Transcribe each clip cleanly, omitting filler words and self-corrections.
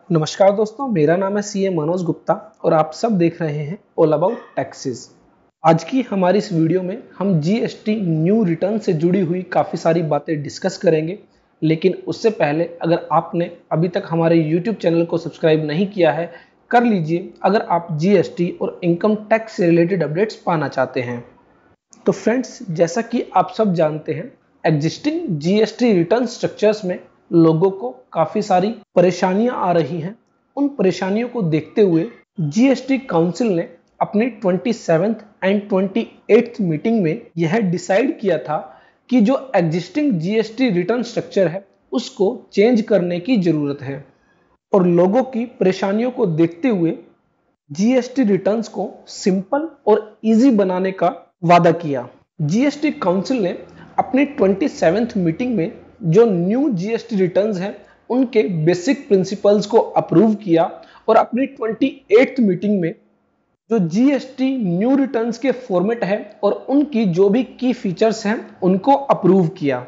नमस्कार दोस्तों, मेरा नाम है सीए मनोज गुप्ता और आप सब देख रहे हैं ऑल अबाउट टैक्सेस। आज की हमारी इस वीडियो में हम जीएसटी न्यू रिटर्न से जुड़ी हुई काफ़ी सारी बातें डिस्कस करेंगे। लेकिन उससे पहले अगर आपने अभी तक हमारे यूट्यूब चैनल को सब्सक्राइब नहीं किया है, कर लीजिए अगर आप जीएसटी और इनकम टैक्स से रिलेटेड अपडेट्स पाना चाहते हैं। तो फ्रेंड्स, जैसा कि आप सब जानते हैं, एग्जिस्टिंग जीएसटी रिटर्न स्ट्रक्चर्स में लोगों को काफ़ी सारी परेशानियां आ रही हैं। उन परेशानियों को देखते हुए जीएसटी काउंसिल ने अपनी 27th एंड 28th मीटिंग में यह डिसाइड किया था कि जो एग्जिस्टिंग जीएसटी रिटर्न स्ट्रक्चर है उसको चेंज करने की ज़रूरत है। और लोगों की परेशानियों को देखते हुए जीएसटी रिटर्न्स को सिंपल और इजी बनाने का वादा किया। जीएसटी काउंसिल ने अपनी 27th मीटिंग में जो न्यू जीएसटी रिटर्न्स हैं उनके बेसिक प्रिंसिपल्स को अप्रूव किया और अपनी 28th मीटिंग में जो जीएसटी न्यू रिटर्न्स के फॉर्मेट है और उनकी जो भी की फीचर्स हैं उनको अप्रूव किया।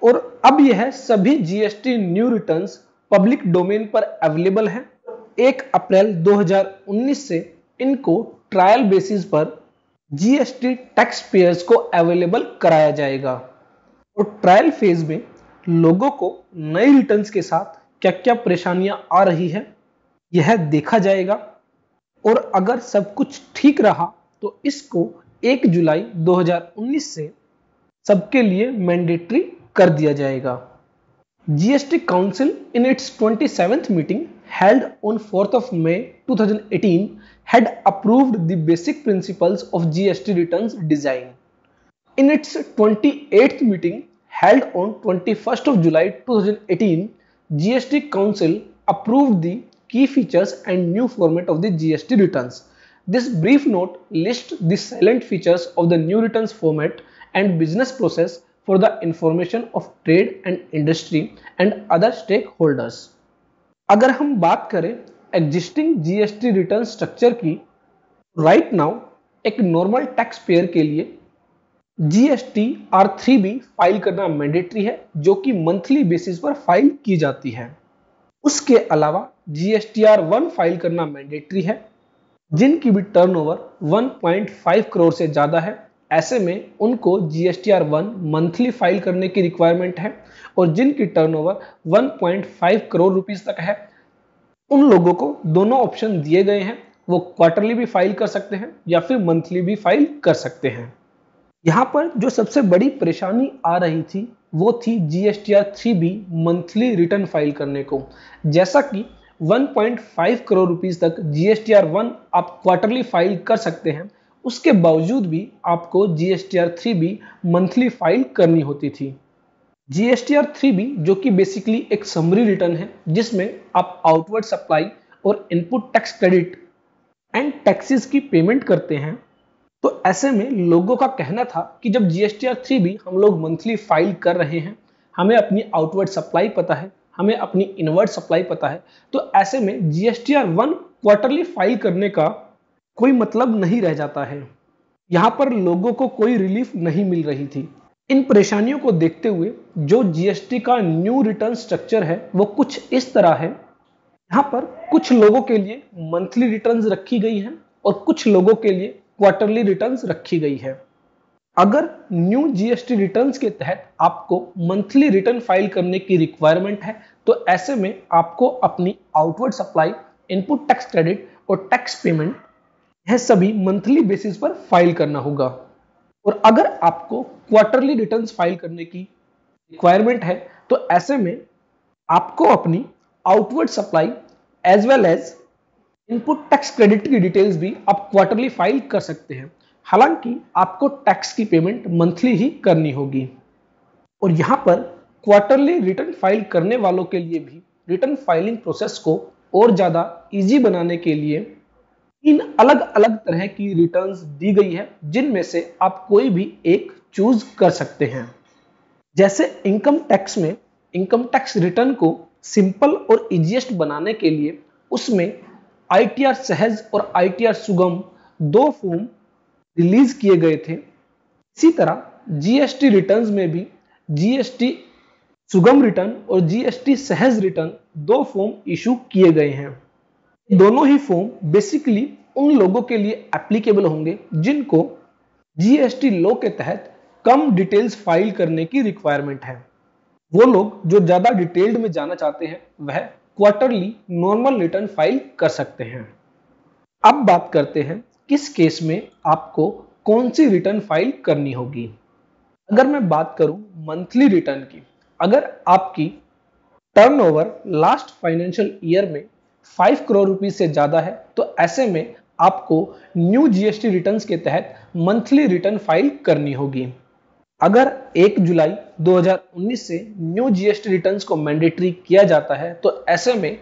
और अब यह सभी GST new returns public domain पर अवेलेबल हैं। 1 अप्रैल 2019 से इनको ट्रायल बेसिस पर जीएसटी टैक्स पेयर्स को अवेलेबल कराया जाएगा। और ट्रायल फेज में लोगों को नए रिटर्न्स के साथ क्या क्या परेशानियां आ रही है यह देखा जाएगा। और अगर सब कुछ ठीक रहा तो इसको 1 जुलाई 2019 से सबके लिए मैंडेटरी कर दिया जाएगा। GST council in its 27th meeting held on 4th of May 2018 had approved the basic principles of GST returns design. In its 28th meeting held on 21st of July 2018, GST Council approved the key features and new format of the GST returns. This brief note lists the silent features of the new returns format and business process for the information of trade and industry and other stakeholders. अगर हम बात करें existing GST return structure की, right now एक normal tax payer के लिए GST R3B file करना mandatory है, जो कि मंथली बेसिस पर फाइल की जाती है। उसके अलावा GSTR1 फाइल करना मैंडेटरी है। जिनकी भी टर्नओवर 1.5 करोड़ से ज़्यादा है, ऐसे में उनको GSTR1 मंथली फाइल करने की रिक्वायरमेंट है। और जिनकी टर्नओवर 1.5 करोड़ रुपीस तक है, उन लोगों को दोनों ऑप्शन दिए गए हैं। वो क्वार्टरली भी फाइल कर सकते हैं या फिर मंथली भी फाइल कर सकते हैं। यहाँ पर जो सबसे बड़ी परेशानी आ रही थी वो थी GSTR3B मंथली रिटर्न फाइल करने को। जैसा कि 1.5 करोड़ रुपीस तक GSTR1 आप क्वार्टरली फाइल कर सकते हैं, उसके बावजूद भी आपको GSTR3B मंथली फाइल करनी होती थी। GSTR3B जो कि बेसिकली एक समरी रिटर्न है जिसमें आप आउटवर्ड सप्लाई और input tax credit and taxes की पेमेंट करते हैं। तो ऐसे में लोगों का कहना था कि जब GSTR3B हम लोग मंथली फाइल कर रहे हैं, हमें अपनी आउटवर्ड सप्लाई पता है, हमें अपनी इनवर्ड सप्लाई पता है, तो ऐसे में GSTR1 क्वार्टरली फाइल करने का कोई मतलब नहीं रह जाता है। यहाँ पर लोगों को कोई रिलीफ नहीं मिल रही थी। इन परेशानियों को देखते हुए जो जीएसटी का न्यू रिटर्न स्ट्रक्चर है वो कुछ इस तरह है। यहाँ पर कुछ लोगों के लिए मंथली रिटर्न्स रखी गई हैं और कुछ लोगों के लिए क्वार्टरली रिटर्न्स रखी गई है। अगर न्यू जीएसटी रिटर्न्स के तहत आपको मंथली रिटर्न फाइल करने की रिक्वायरमेंट है, तो ऐसे में आपको अपनी outward supply, input tax credit और टैक्स पेमेंट यह सभी मंथली बेसिस पर फाइल करना होगा। और अगर आपको क्वार्टरली रिटर्न्स फाइल करने की रिक्वायरमेंट है, तो ऐसे में आपको अपनी outward supply as well as input tax credit की डिटेल्स भी आप क्वार्टरली फाइल कर सकते हैं। हालांकि आपको टैक्स की पेमेंट मंथली ही करनी होगी। और यहाँ पर क्वार्टरली रिटर्न फाइल करने वालों के लिए भी रिटर्न फाइलिंग प्रोसेस को और ज़्यादा इजी बनाने के लिए 3 अलग अलग तरह की रिटर्न्स दी गई है, जिनमें से आप कोई भी एक चूज कर सकते हैं। जैसे इनकम टैक्स में इनकम टैक्स रिटर्न को सिंपल और इजीएस्ट बनाने के लिए उसमें आईटीआर सहज और आईटीआर सुगम 2 फॉर्म रिलीज किए गए थे। इसी तरह जीएसटी रिटर्न्स में भी जीएसटी सुगम रिटर्न और जीएसटी सहज रिटर्न दो फॉर्म इशू किए गए हैं। दोनों ही फॉर्म बेसिकली उन लोगों के लिए एप्लीकेबल होंगे जिनको जीएसटी लॉ के तहत कम डिटेल्स फाइल करने की रिक्वायरमेंट है। वो लोग जो ज्यादा डिटेल्ड में जाना चाहते हैं वह क्वार्टरली नॉर्मल रिटर्न फाइल कर सकते हैं। अब बात करते हैं किस केस में आपको कौन सी रिटर्न फाइल करनी होगी। अगर मैं बात करूं मंथली रिटर्न की, अगर आपकी टर्नओवर लास्ट फाइनेंशियल ईयर में 5 करोड़ रुपीस से ज्यादा है तो ऐसे में आपको न्यू जीएसटी रिटर्न्स के तहत मंथली रिटर्न फाइल करनी होगी। अगर 1 जुलाई 2019 से न्यू जीएसटी रिटर्न्स को मैंडेटरी किया जाता है तो ऐसे में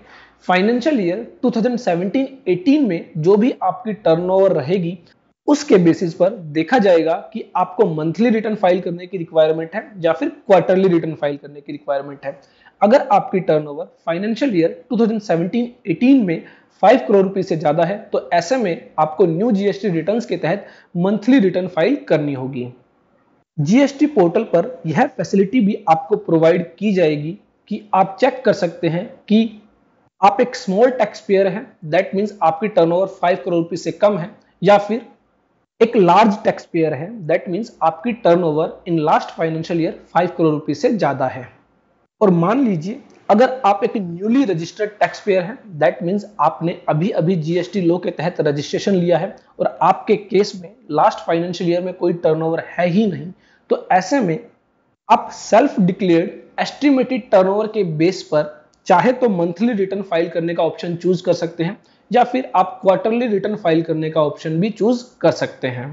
फाइनेंशियल ईयर 2017-18 में जो भी आपकी टर्नओवर रहेगी उसके बेसिस पर देखा जाएगा कि आपको मंथली रिटर्न फाइल करने की रिक्वायरमेंट है या फिर क्वार्टरली रिटर्न फाइल करने की रिक्वायरमेंट है। अगर आपकी टर्नओवर फाइनेंशियल ईयर 2017-18 में 5 करोड़ रुपए से ज्यादा है तो ऐसे में आपको न्यू जीएसटी रिटर्न्स के तहत मंथली रिटर्न फाइल करनी होगी। जीएसटी पोर्टल पर यह फैसिलिटी भी आपको प्रोवाइड की जाएगी कि आप चेक कर सकते हैं कि आप एक स्मॉल टैक्स पेयर हैं, दैट मींस आपकी टर्नओवर 5 करोड़ रुपए से कम है, या फिर एक लार्ज टैक्स पेयर है, दैट मींस आपकी turnover in last financial year 5 crore रुपए से ज्यादा है। और मान लीजिए अगर आप एक न्यूली रजिस्टर्ड टैक्स पेयर हैं, दैट मींस आपने अभी अभी जीएसटी लॉ के तहत रजिस्ट्रेशन लिया है और आपके केस में लास्ट फाइनेंशियल ईयर में कोई टर्नओवर है ही नहीं, तो ऐसे में आप सेल्फ डिक्लेयर्ड एस्टिमेटेड टर्नओवर के बेस पर चाहे तो मंथली रिटर्न फाइल करने का ऑप्शन चूज कर सकते हैं या फिर आप क्वार्टरली रिटर्न फाइल करने का ऑप्शन भी चूज कर सकते हैं।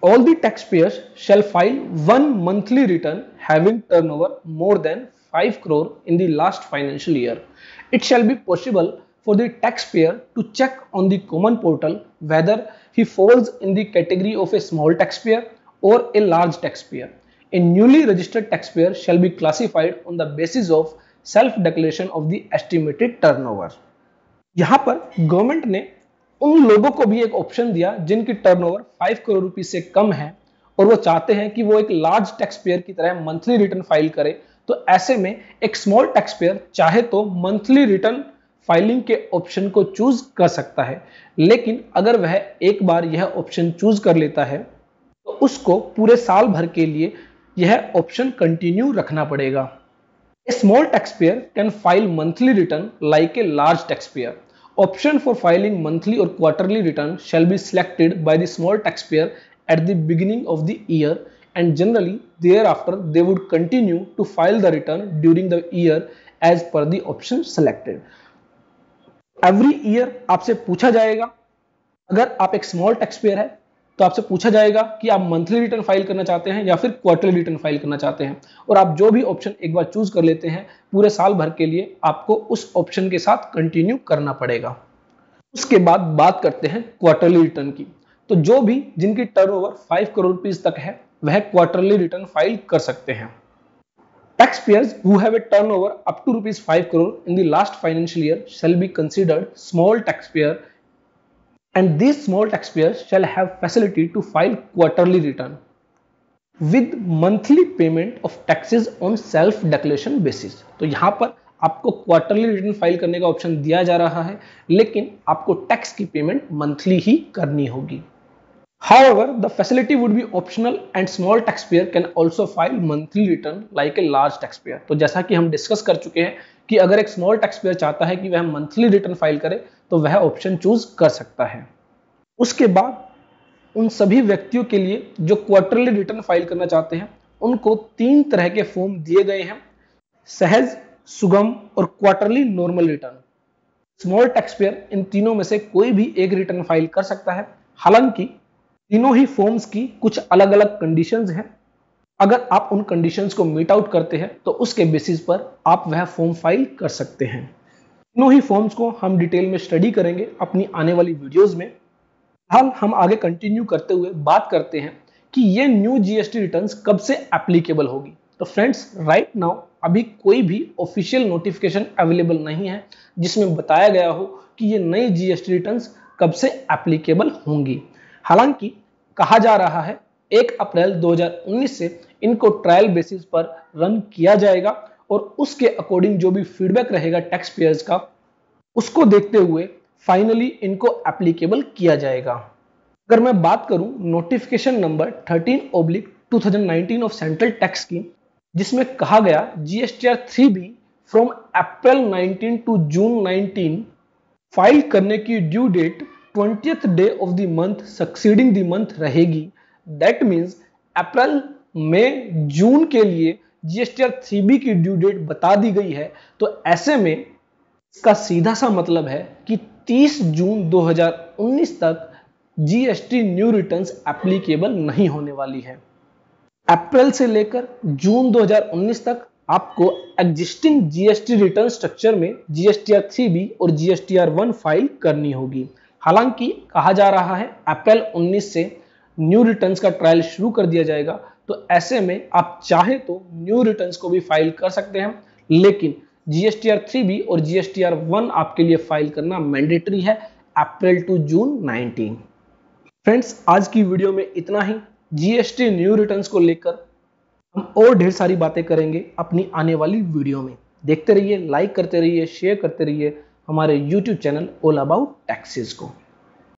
All the taxpayers shall file one monthly return having turnover more than 5 crore in the last financial year. It shall be possible for the taxpayer to check on the common portal whether he falls in the category of a small taxpayer or a large taxpayer. A newly registered taxpayer shall be classified on the basis of self-declaration of the estimated turnover. यहाँ पर government ने उन लोगों को भी एक option दिया जिनकी टर्नओवर 5 करोड़ रुपए से कम है और वो चाहते हैं कि वो एक लार्ज टैक्स पेयर की तरह मंथली रिटर्न फाइल करे, तो ऐसे में एक स्मॉल टैक्स पेयर चाहे तो मंथली रिटर्न फाइलिंग के ऑप्शन को चूज कर सकता है, लेकिन अगर वह एक बार यह ऑप्शन चूज कर लेता है तो उसको पूरे साल भर के लिए यह ऑप्शन कंटिन्यू रखना पड़ेगा। A small taxpayer can file monthly return like a large taxpayer. Option for filing monthly or quarterly return shall be selected by the small taxpayer at the beginning of the year, and generally thereafter they would continue to file the return during the year as per the option selected. Every year आपसे पूछा जाएगा, अगर आप एक small tax payer है तो आपसे पूछा जाएगा कि आप मंथली रिटर्न फाइल करना चाहते हैं या फिर क्वार्टरली रिटर्न फाइल करना चाहते हैं, और आप जो भी ऑप्शन एक बार चूज कर लेते हैं पूरे साल भर के लिए आपको उस ऑप्शन के साथ कंटिन्यू करना पड़ेगा। उसके बाद बात करते हैं क्वार्टरली रिटर्न की। तो जो भी जिनकी टर्नओवर 5 करोड़ रुपीस तक है वह क्वार्टरली रिटर्न फाइल कर सकते हैं। Taxpayers who have a turnover up to rupees 5 crore in the last financial year shall be considered small taxpayer, and these small taxpayers shall have facility to file quarterly return with monthly payment of taxes on self declaration basis। तो यहाँ पर आपको quarterly return file करने का option दिया जा रहा है, लेकिन आपको टैक्स की पेमेंट मंथली ही करनी होगी। However, the facility would be optional and small taxpayer can also file monthly return like a large taxpayer। तो जैसा कि हम डिस्कस कर चुके हैं कि अगर एक स्मॉल टैक्सपेयर चाहता है कि वह मंथली रिटर्न फाइल करे तो वह ऑप्शन चूज कर सकता है। उसके बाद उन सभी व्यक्तियों के लिए जो क्वार्टरली रिटर्न फाइल करना चाहते हैं उनको 3 तरह के फॉर्म दिए गए हैं, सहज, सुगम और quarterly normal return. Small taxpayer इन तीनों में से कोई भी एक रिटर्न फाइल कर सकता है। हालांकि तीनों ही फॉर्म्स की कुछ अलग अलग कंडीशंस हैं, अगर आप उन कंडीशंस को मीट आउट करते हैं तो उसके बेसिस पर आप वह फॉर्म फाइल कर सकते हैं। तीनों ही फॉर्म्स को हम डिटेल में स्टडी करेंगे अपनी आने वाली वीडियोस में। हाल हम आगे कंटिन्यू करते हुए बात करते हैं कि ये न्यू जीएसटी रिटर्न्स कब से एप्लीकेबल होगी। तो फ्रेंड्स, राइट नाउ अभी कोई भी ऑफिशियल नोटिफिकेशन अवेलेबल नहीं है जिसमें बताया गया हो कि ये नई जीएसटी रिटर्न्स कब से एप्लीकेबल होंगी। हालांकि कहा जा रहा है 1 अप्रैल 2019 से इनको ट्रायल बेसिस पर रन किया जाएगा और उसके अकॉर्डिंग जो भी फीडबैक रहेगा टैक्स पेयर्स का, उसको देखते हुए फाइनली इनको एप्लीकेबल किया जाएगा। अगर मैं बात करूं notification number 13/2019 of central tax की, जिसमें कहा गया GSTR 3B from April 19 to June 19 file करने की due date 20th day of the month succeeding the month रहेगी। दैट मीन्स अप्रैल, मई, जून के लिए GSTR 3B की ड्यू डेट बता दी गई है। तो ऐसे में इसका सीधा सा मतलब है कि 30 जून 2019 तक GST न्यू रिटर्न्स एप्लीकेबल नहीं होने वाली है। अप्रैल से लेकर जून 2019 तक आपको एग्जिस्टिंग GST रिटर्न स्ट्रक्चर में GSTR 3B और GSTR 1 फाइल करनी होगी। हालांकि कहा जा रहा है अप्रैल 19 से न्यू रिटर्न्स का ट्रायल शुरू कर दिया जाएगा, तो ऐसे में आप चाहे तो न्यू रिटर्न्स को भी फाइल कर सकते हैं, लेकिन GSTR 3B और GSTR 1 आपके लिए फाइल करना मैंडेटरी है अप्रैल टू जून 19। फ्रेंड्स, आज की वीडियो में इतना ही। GST न्यू रिटर्न्स को लेकर हम और ढेर सारी बातें करेंगे अपनी आने वाली वीडियो में। देखते रहिए, लाइक करते रहिए, शेयर करते रहिए हमारे YouTube channel all about taxes को।